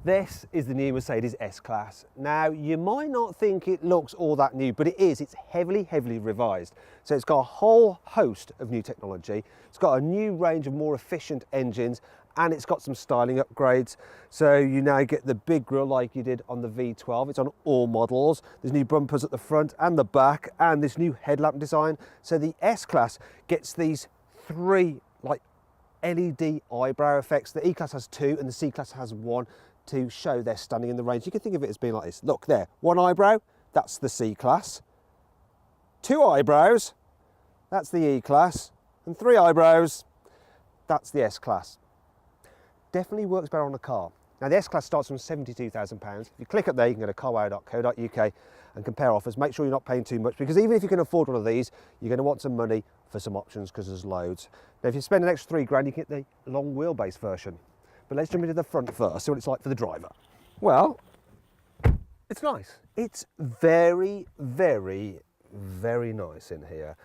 This is the new Mercedes S-Class. Now, you might not think it looks all that new, but it is. It's heavily revised. So it's got a whole host of new technology. It's got a new range of more efficient engines, and it's got some styling upgrades. So you now get the big grille like you did on the V12. It's on all models. There's new bumpers at the front and the back, and this new headlamp design. So the S-Class gets these three like LED eyebrow effects. The E-Class has two and the C-Class has one, to show they're standing in the range. You can think of it as being like this. Look there, one eyebrow, that's the C-Class. Two eyebrows, that's the E-Class. And three eyebrows, that's the S-Class. Definitely works better on a car. Now the S-Class starts from £72,000. If you click up there, you can go to carwow.co.uk and compare offers. Make sure you're not paying too much, because even if you can afford one of these, you're going to want some money for some options, because there's loads. Now if you spend an extra £3 you can get the long wheelbase version. But let's jump into the front first, see what it's like for the driver. Well, it's nice. It's very nice in here.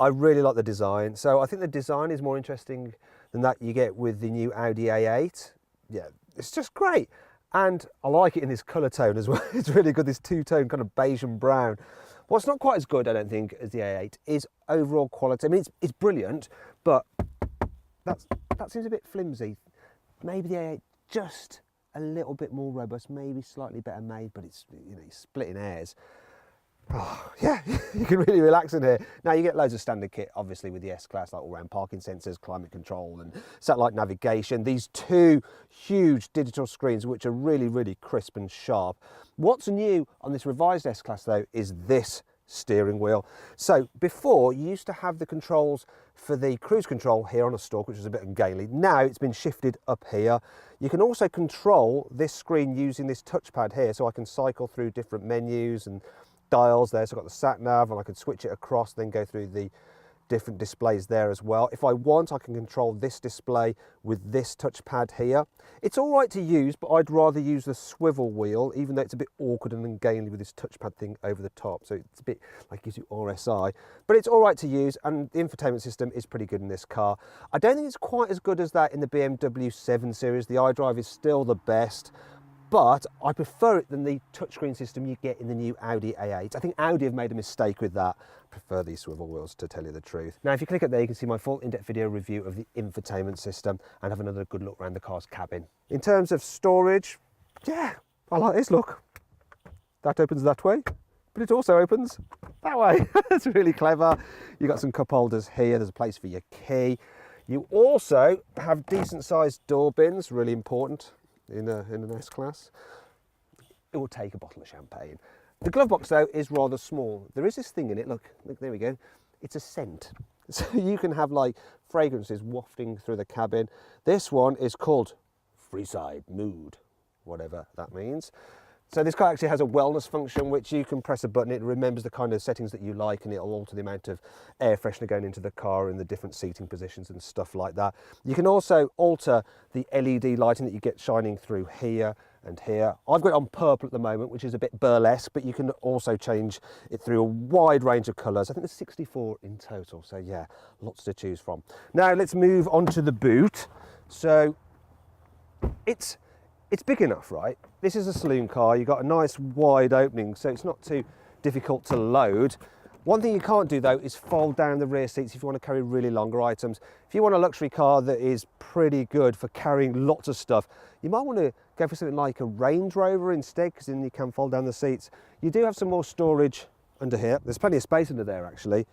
I really like the design. So I think the design is more interesting than that you get with the new Audi A8. Yeah, it's just great. And I like it in this colour tone as well. It's really good, this two-tone kind of beige and brown. What's not quite as good, I don't think, as the A8 is overall quality. I mean, it's brilliant, but that seems a bit flimsy. Maybe the A8 just a little bit more robust, maybe slightly better made, but it's, you know, splitting hairs. Oh, yeah, you can really relax in here. Now you get loads of standard kit, obviously, with the S-Class, like all-round parking sensors, climate control and satellite navigation. These two huge digital screens, which are really crisp and sharp. What's new on this revised S-Class, though, is this steering wheel. So before, you used to have the controls for the cruise control here on a stalk, which was a bit ungainly. Now it's been shifted up here. You can also control this screen using this touchpad here, so I can cycle through different menus and dials there. So I've got the sat nav, and I can switch it across, then go through the different displays there as well. If I want, I can control this display with this touchpad here. It's all right to use, but I'd rather use the swivel wheel, even though it's a bit awkward and ungainly with this touchpad thing over the top. So it's a bit like, gives you RSI, but it's all right to use, and the infotainment system is pretty good in this car. I don't think it's quite as good as that in the BMW 7 Series. The iDrive is still the best, but I prefer it than the touchscreen system you get in the new Audi A8. I think Audi have made a mistake with that. I prefer these swivel wheels, to tell you the truth. Now, if you click up there, you can see my full in-depth video review of the infotainment system and have another good look around the car's cabin. In terms of storage, yeah, I like this look. That opens that way, but it also opens that way. It's really clever. You've got some cup holders here. There's a place for your key. You also have decent sized door bins, really important in an S-Class. It will take a bottle of champagne. The glove box, though, is rather small. There is this thing in it, look, there we go. It's a scent. So you can have like fragrances wafting through the cabin. This one is called Freeside Mood, whatever that means. So this car actually has a wellness function, which you can press a button, it remembers the kind of settings that you like, and it'll alter the amount of air freshener going into the car and the different seating positions and stuff like that. You can also alter the LED lighting that you get shining through here and here. I've got it on purple at the moment, which is a bit burlesque, but you can also change it through a wide range of colours. I think there's 64 in total, so yeah, lots to choose from. Now let's move on to the boot. So it's big enough, right? This is a saloon car. You've got a nice wide opening, so it's not too difficult to load. One thing you can't do, though, is fold down the rear seats if you want to carry really longer items. If you want a luxury car that is pretty good for carrying lots of stuff, you might want to go for something like a Range Rover instead, because then you can fold down the seats. You do have some more storage under here. There's plenty of space under there, actually.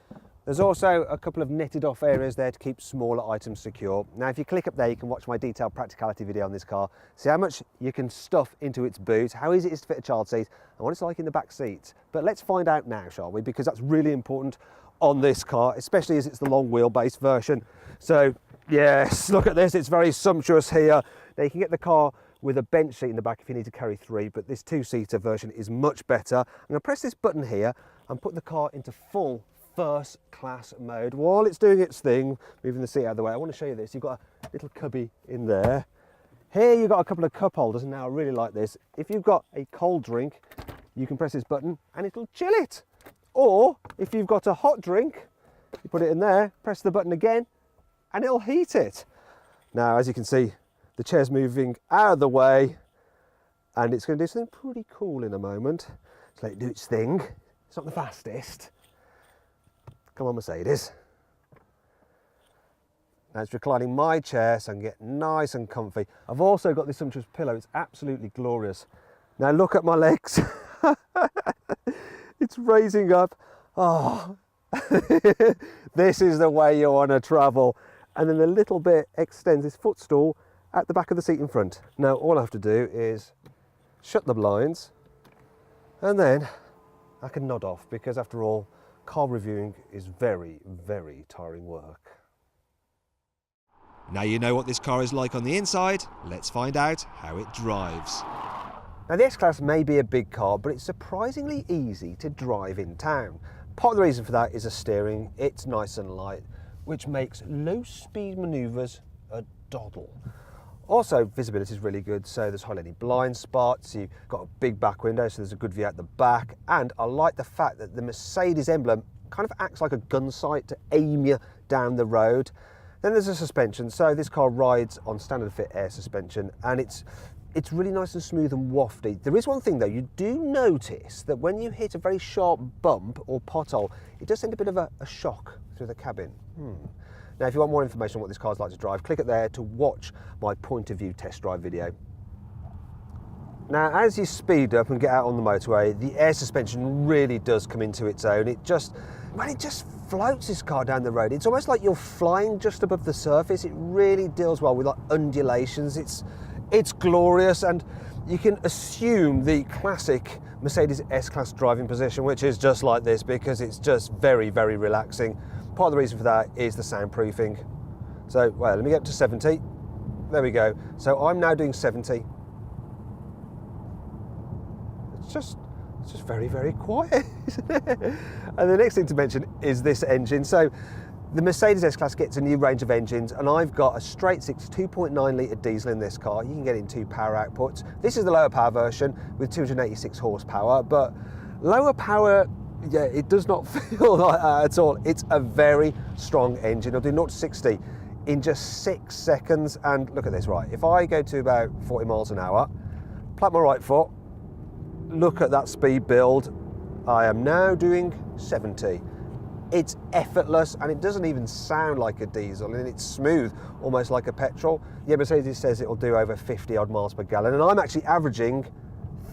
There's also a couple of netted off areas there to keep smaller items secure. Now, if you click up there, you can watch my detailed practicality video on this car, see how much you can stuff into its boot, how easy it is to fit a child seat, and what it's like in the back seats. But let's find out now, shall we? Because that's really important on this car, especially as it's the long wheelbase version. So yes, look at this, it's very sumptuous here. Now you can get the car with a bench seat in the back if you need to carry three, but this two-seater version is much better. I'm going to press this button here and put the car into full first class mode. While it's doing its thing, moving the seat out of the way, I want to show you this. You've got a little cubby in there. Here you've got a couple of cup holders, and now I really like this. If you've got a cold drink, you can press this button and it'll chill it. Or if you've got a hot drink, you put it in there, press the button again, and it'll heat it. Now, as you can see, the chair's moving out of the way, and it's going to do something pretty cool in a moment. Let's let it do its thing. It's not the fastest. Come on, Mercedes. Now it's reclining my chair so I can get nice and comfy. I've also got this sumptuous pillow. It's absolutely glorious. Now look at my legs. It's raising up. Oh, this is the way you want to travel. And then a little bit extends this footstool at the back of the seat in front. Now all I have to do is shut the blinds and then I can nod off, because after all, car reviewing is very, very tiring work. Now you know what this car is like on the inside, let's find out how it drives. Now the S-Class may be a big car, but it's surprisingly easy to drive in town. Part of the reason for that is the steering. It's nice and light, which makes low speed manoeuvres a doddle. Also, visibility is really good, so there's hardly any blind spots. You've got a big back window, so there's a good view at the back. And I like the fact that the Mercedes emblem kind of acts like a gun sight to aim you down the road. Then there's a suspension, so this car rides on standard fit air suspension, and it's really nice and smooth and wafty. There is one thing though, you do notice that when you hit a very sharp bump or pothole, it does send a bit of a shock through the cabin. Now if you want more information on what this car's like to drive, click it there to watch my point of view test drive video. Now as you speed up and get out on the motorway, the air suspension really does come into its own. It just floats this car down the road. It's almost like you're flying just above the surface. It really deals well with like undulations. It's glorious, and you can assume the classic Mercedes S-Class driving position, which is just like this, because it's just very, very relaxing. Part of the reason for that is the soundproofing. So, well, let me get up to 70. There we go. So I'm now doing 70. It's just very, very quiet, isn't it? And the next thing to mention is this engine. So the Mercedes S-Class gets a new range of engines, and I've got a straight six 2.9 litre diesel in this car. You can get it in 2 power outputs. This is the lower power version with 286 horsepower, but lower power, yeah, it does not feel like that at all. It's a very strong engine. It'll do 0 to 60 in just 6 seconds. And look at this, right? If I go to about 40 miles an hour, plant my right foot, look at that speed build. I am now doing 70. It's effortless, and it doesn't even sound like a diesel, and it's smooth, almost like a petrol. Yeah, Mercedes says it'll do over 50 odd miles per gallon, and I'm actually averaging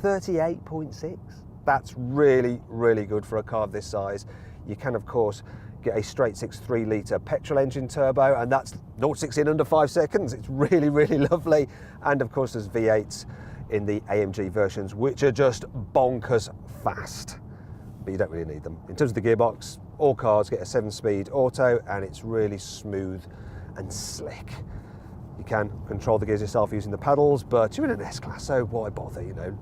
38.6. That's really, really good for a car of this size. You can, of course, get a straight 6 3 litre petrol engine turbo, and that's 0 to 60 in under 5 seconds. It's really, really lovely. And of course, there's V8s in the AMG versions, which are just bonkers fast, but you don't really need them. In terms of the gearbox, all cars get a 7-speed auto, and it's really smooth and slick. You can control the gears yourself using the pedals, but you're in an S-Class, so why bother, you know?